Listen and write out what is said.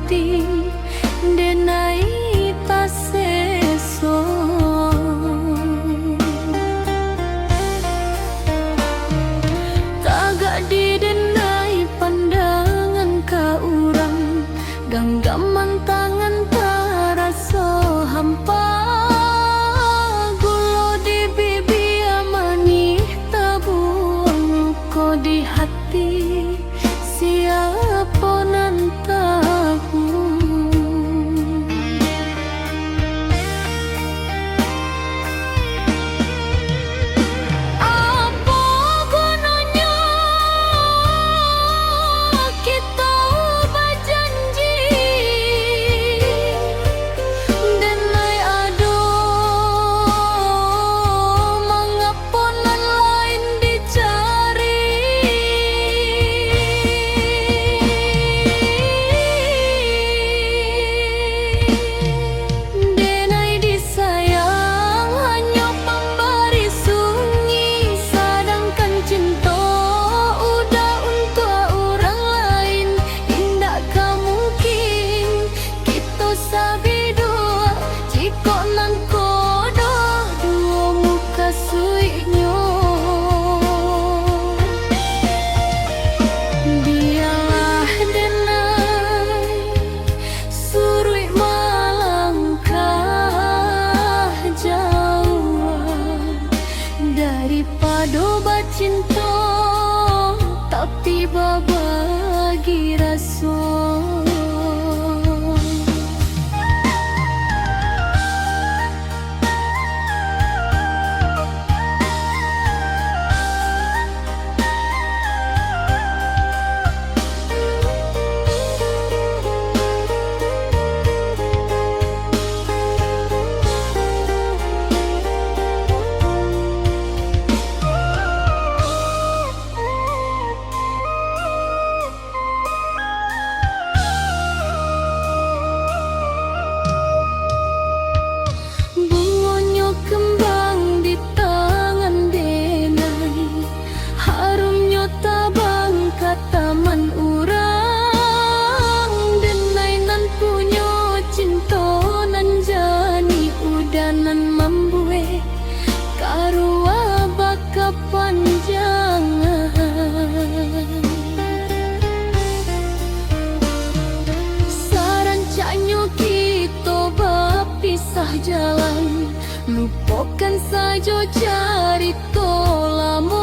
hati denai taseso. Tagak didenai pandangan ka urang, genggaman tangan terasa hampa. Gulo di bibi manih tabuang luka di hati, siapa nan tahu. Apa gunanya kita berjanji, denai ado mengapa nan lain dicari. Denai disayang hanya pemberi sunyi, sedangkan cinta udah untuk orang lain. Indakkah mungkin kita sabi dua, jika nan kodoh dua muka suiknya. Biarlah denai surui melangkah jauh daripada bercinta tapi berbagi rasa. Bunganya kembang di tangan denai, harumnya tabang ke taman urang. Denai nan punya cinta nan jani udanan membuat karua baka panjangan. Sarancanya kita berpisah jalan, lupakan saja cerita lama.